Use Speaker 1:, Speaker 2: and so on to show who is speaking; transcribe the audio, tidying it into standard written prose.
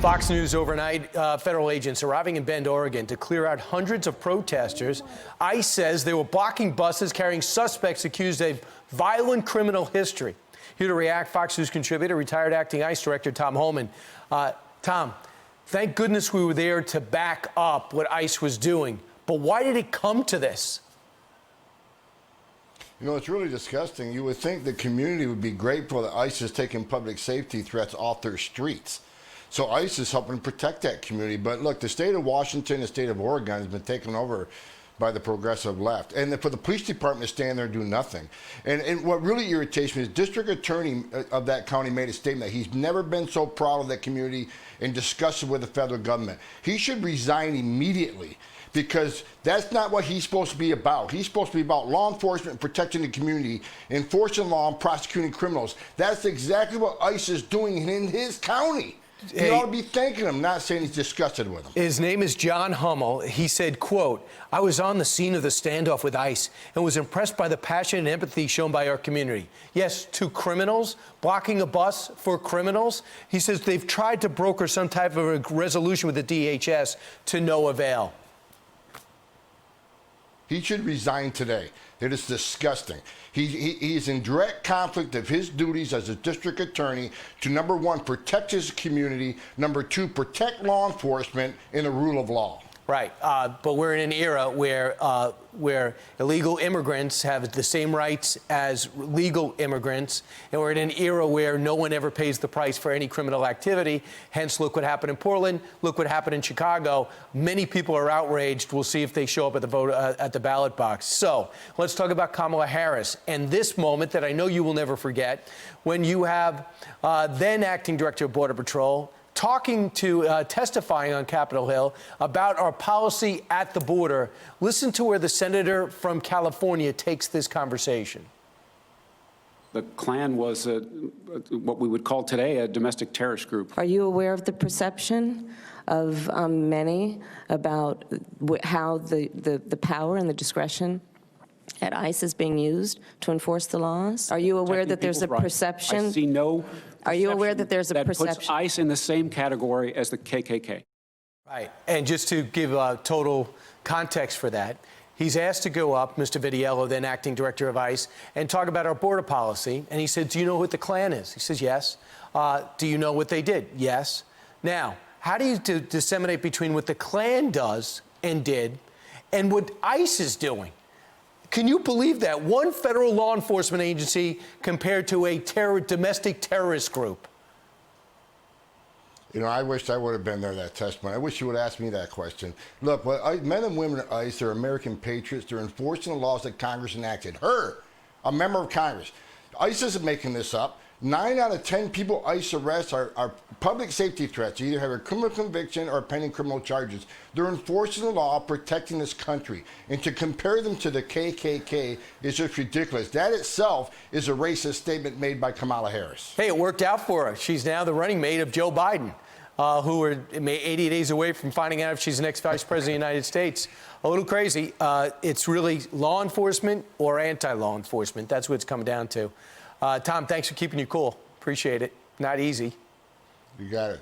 Speaker 1: Fox News overnight, federal agents arriving in Bend, Oregon to clear out hundreds of protesters. ICE says they were blocking buses carrying suspects accused of violent criminal history. Here to react, Fox News contributor, retired acting ICE director Tom Homan. Tom, thank goodness we were there to back up what ICE was doing. But why did it come to this?
Speaker 2: You know, it's really disgusting. You would think the community would be grateful that ICE is taking public safety threats off their streets. So ICE is helping protect that community. But look, the state of Washington, the state of Oregon has been taken over by the progressive left. And for the police department to stand there and do nothing. And what really irritates me is district attorney of that county made a statement that he's never been so proud of that community and disgusted with the federal government. He should resign immediately, because that's not what he's supposed to be about. He's supposed to be about law enforcement and protecting the community, enforcing law and prosecuting criminals. That's exactly what ICE is doing in his county. You ought to be thanking him, not saying he's disgusted with him.
Speaker 1: His name is John Hummel. He said, quote, "I was on the scene of the standoff with ICE and was impressed by the passion and empathy shown by our community. Yes, to criminals, blocking a bus for criminals." He says they've tried to broker some type of a resolution with the DHS to no avail.
Speaker 2: He should resign today. It is disgusting. He is in direct conflict of his duties as a district attorney to, number one, protect his community, number two, protect law enforcement and the rule of law.
Speaker 1: Right, but we're in an era where illegal immigrants have the same rights as legal immigrants, and we're in an era where no one ever pays the price for any criminal activity. Hence, look what happened in Portland. Look what happened in Chicago. Many people are outraged. We'll see if they show up at the vote at the ballot box. So let's talk about Kamala Harris and this moment that I know you will never forget, when you have then acting director of Border Patrol testifying on Capitol Hill about our policy at the border. Listen to where the senator from California takes this conversation.
Speaker 3: The Klan was what we would call today a domestic terrorist group.
Speaker 4: Are you aware of the perception of many about how the power and the discretion at ICE is being used to enforce the laws? Are you aware that there's a perception?
Speaker 3: I see no.
Speaker 4: Are you aware that there's a perception
Speaker 3: that puts ICE in the same category as the KKK?
Speaker 1: Right. And just to give total context for that, he's asked to go up, Mr. Vitiello, then acting director of ICE, and talk about our border policy. And he said, "Do you know what the Klan is?" He says, "Yes." "Do you know what they did?" "Yes." Now, how do you disseminate between what the Klan does and did and what ICE is doing? Can you believe that? One federal law enforcement agency compared to a domestic terrorist group.
Speaker 2: You know, I wish I would have been there that testimony. I wish you would have asked me that question. Look, men and women at ICE are American patriots. They're enforcing the laws that Congress enacted. Her, a member of Congress. ICE isn't making this up. 9 out of 10 people ICE arrests are public safety threats. They either have a criminal conviction or pending criminal charges. They're enforcing the law, protecting this country. And to compare them to the KKK is just ridiculous. That itself is a racist statement made by Kamala Harris.
Speaker 1: Hey, it worked out for her. She's now the running mate of Joe Biden, who are 80 days away from finding out if she's the next vice president of the United States. A little crazy. It's really law enforcement or anti-law enforcement. That's what it's come down to. Tom, thanks for keeping you cool. Appreciate it. Not easy.
Speaker 2: You got it.